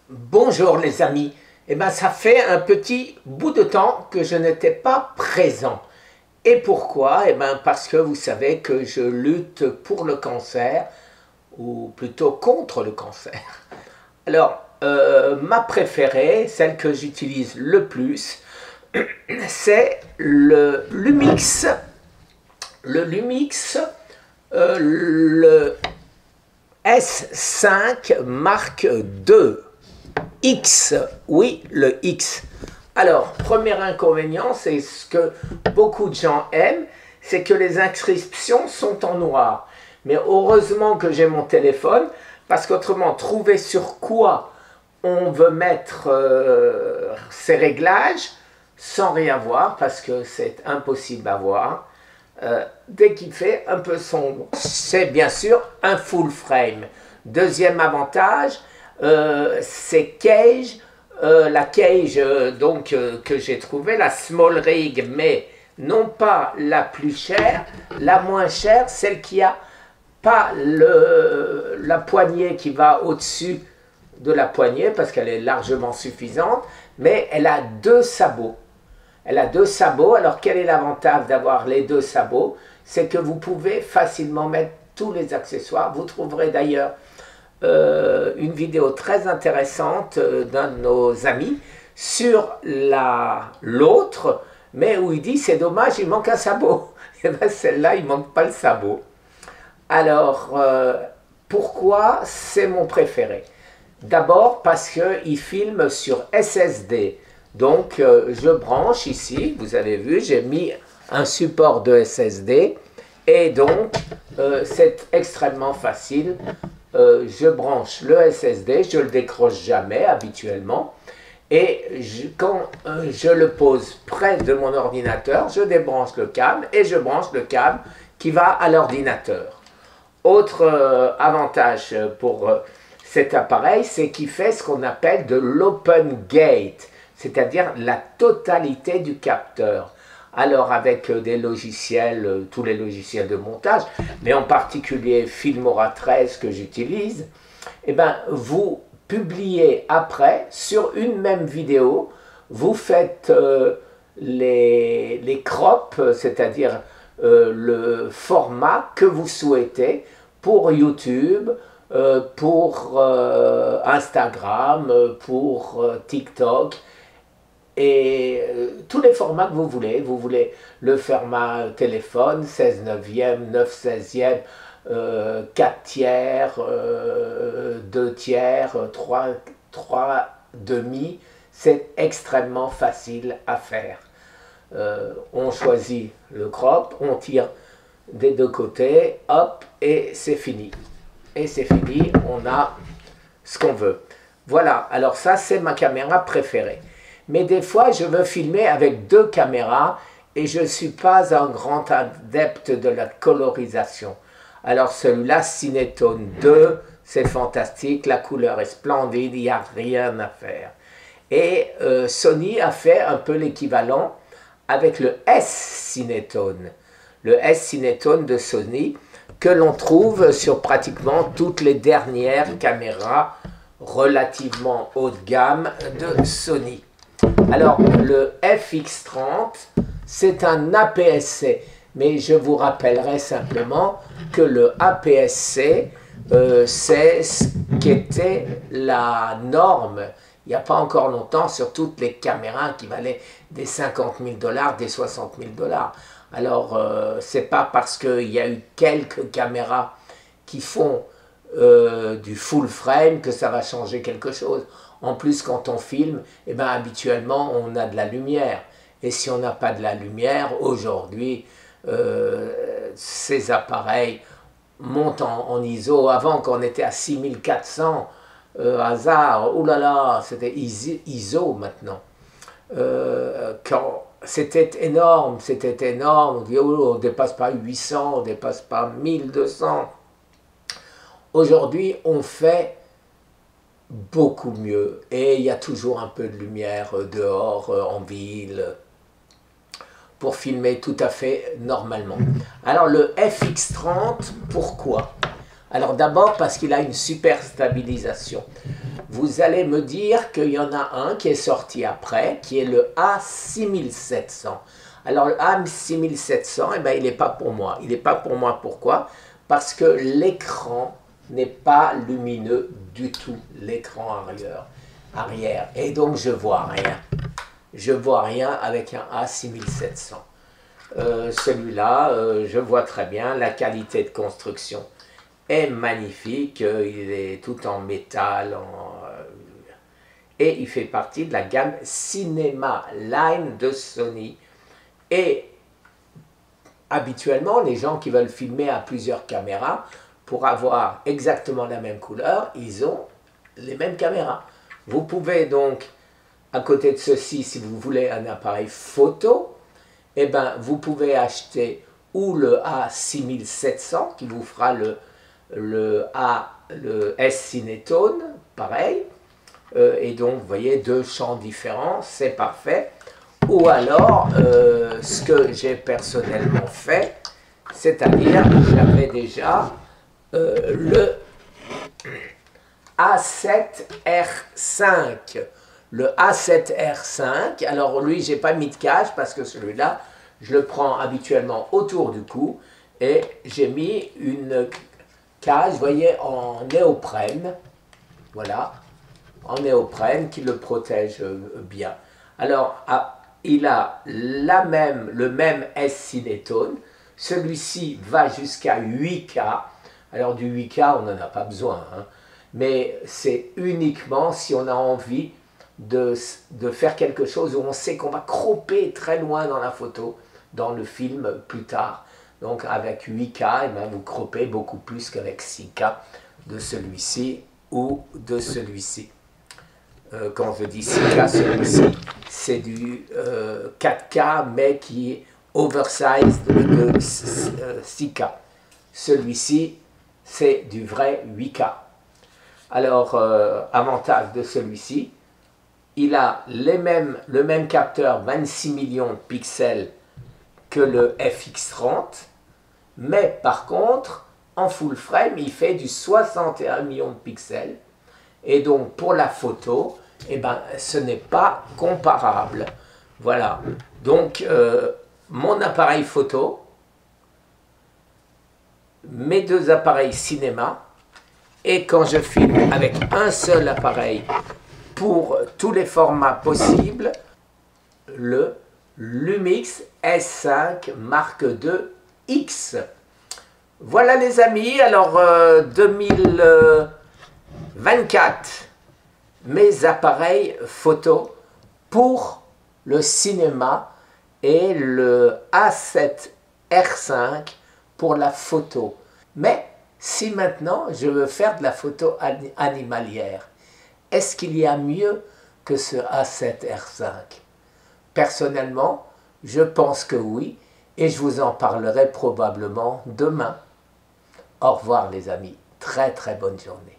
Bonjour les amis, ça fait un petit bout de temps que je n'étais pas présent. Et pourquoi? Parce que vous savez que je lutte pour le cancer, ou plutôt contre le cancer. Alors, ma préférée, celle que j'utilise le plus, c'est le Lumix. Le Lumix, le S5 Mark II. X, oui, le X. Alors, premier inconvénient, c'est ce que beaucoup de gens aiment, c'est que les inscriptions sont en noir. Mais heureusement que j'ai mon téléphone, parce qu'autrement, trouver sur quoi on veut mettre ces réglages sans rien voir, parce que c'est impossible à voir, dès qu'il fait un peu sombre. C'est bien sûr un full frame. Deuxième avantage, c'est Cage, la Cage que j'ai trouvée, la Small Rig, mais non pas la plus chère, la moins chère, celle qui a pas la poignée qui va au-dessus de la poignée, parce qu'elle est largement suffisante, mais elle a deux sabots. Elle a deux sabots. Alors quel est l'avantage d'avoir les deux sabots? C'est que vous pouvez facilement mettre tous les accessoires. Vous trouverez d'ailleurs une vidéo très intéressante d'un de nos amis sur l'autre, mais où il dit c'est dommage, il manque un sabot. Et bien celle-là, il manque pas le sabot. Alors, pourquoi c'est mon préféré? D'abord parce qu'il filme sur SSD. Donc, je branche ici, vous avez vu, j'ai mis un support de SSD. Et donc, c'est extrêmement facile. Je branche le SSD, je ne le décroche jamais habituellement. Et quand je le pose près de mon ordinateur, je débranche le câble et je branche le câble qui va à l'ordinateur. Autre avantage pour cet appareil, c'est qu'il fait ce qu'on appelle de l'open gate, c'est-à-dire la totalité du capteur. Alors avec des logiciels, tous les logiciels de montage, mais en particulier Filmora 13 que j'utilise, vous publiez après sur une même vidéo, vous faites les crops, c'est-à-dire le format que vous souhaitez pour YouTube, pour Instagram, pour TikTok, et tous les formats que vous voulez. Vous voulez le format téléphone, 16 neuvième, 9 16e, 4 tiers, 2 tiers, 3 demi. C'est extrêmement facile à faire. On choisit le crop, on tire des deux côtés, hop, et c'est fini. Et c'est fini, on a ce qu'on veut. Voilà, alors ça c'est ma caméra préférée. Mais des fois, je veux filmer avec deux caméras et je ne suis pas un grand adepte de la colorisation. Alors celui-là, Cinetone 2, c'est fantastique, la couleur est splendide, il n'y a rien à faire. Et Sony a fait un peu l'équivalent avec le S-Cinetone. Le S-Cinetone de Sony, que l'on trouve sur pratiquement toutes les dernières caméras relativement haut de gamme de Sony. Alors, le FX30, c'est un APS-C, mais je vous rappellerai simplement que le APS-C, c'est ce qu'était la norme, il n'y a pas encore longtemps, sur toutes les caméras qui valaient des 50 000 $, des 60 000 $. Alors, c'est pas parce qu'il y a eu quelques caméras qui font du full frame que ça va changer quelque chose. En plus, quand on filme, habituellement, on a de la lumière. Et si on n'a pas de la lumière, aujourd'hui, ces appareils montent en ISO. Avant, quand on était à 6400, hasard, oulala, c'était ISO maintenant. Quand c'était énorme, on dit, oh, on ne dépasse pas 800, on ne dépasse pas 1200. Aujourd'hui, on fait beaucoup mieux et il y a toujours un peu de lumière dehors, en ville, pour filmer tout à fait normalement. Alors le FX30, pourquoi? Alors d'abord parce qu'il a une super stabilisation. Vous allez me dire qu'il y en a un qui est sorti après, qui est le A6700. Alors le A6700, eh ben, il n'est pas pour moi. Il n'est pas pour moi, pourquoi? Parce que l'écran n'est pas lumineux du tout, l'écran arrière. Et donc je vois rien. Je vois rien avec un A6700. Celui-là, je vois très bien, la qualité de construction est magnifique, il est tout en métal, et il fait partie de la gamme Cinema Line de Sony. Et habituellement, les gens qui veulent filmer à plusieurs caméras, pour avoir exactement la même couleur, ils ont les mêmes caméras. Vous pouvez donc, à côté de ceci, si vous voulez un appareil photo, eh ben, vous pouvez acheter ou le A6700 qui vous fera le S-Cinetone, pareil, et donc vous voyez deux champs différents, c'est parfait. Ou alors, ce que j'ai personnellement fait, c'est-à-dire j'avais déjà le A7R5. Le A7R5, alors lui, j'ai pas mis de cage parce que celui-là, je le prends habituellement autour du cou et j'ai mis une cage, vous voyez, en néoprène, voilà, en néoprène qui le protège bien. Alors, il a le même S-Cinetone, celui-ci va jusqu'à 8K, alors du 8K, on n'en a pas besoin, hein, mais c'est uniquement si on a envie de faire quelque chose où on sait qu'on va cropper très loin dans la photo, dans le film plus tard. Donc avec 8K, eh bien, vous croppez beaucoup plus qu'avec 6K de celui-ci ou de celui-ci. Quand je dis 6K, celui-ci, c'est du 4K, mais qui est oversized de 6K. Celui-ci, c'est du vrai 8K. Alors, avantage de celui-ci, il a le même capteur 26 millions de pixels que le FX30, mais par contre, en full frame, il fait du 61 millions de pixels. Et donc, pour la photo, eh ben, ce n'est pas comparable. Voilà. Donc, mon appareil photo, mes deux appareils cinéma, et quand je filme avec un seul appareil pour tous les formats possibles, le Lumix S5 Mark II X. Voilà les amis, alors 2024, mes appareils photo pour le cinéma et le A7R5 pour la photo. Mais si maintenant je veux faire de la photo animalière, est-ce qu'il y a mieux que ce A7R5? Personnellement, je pense que oui, et je vous en parlerai probablement demain. Au revoir les amis, très très bonne journée.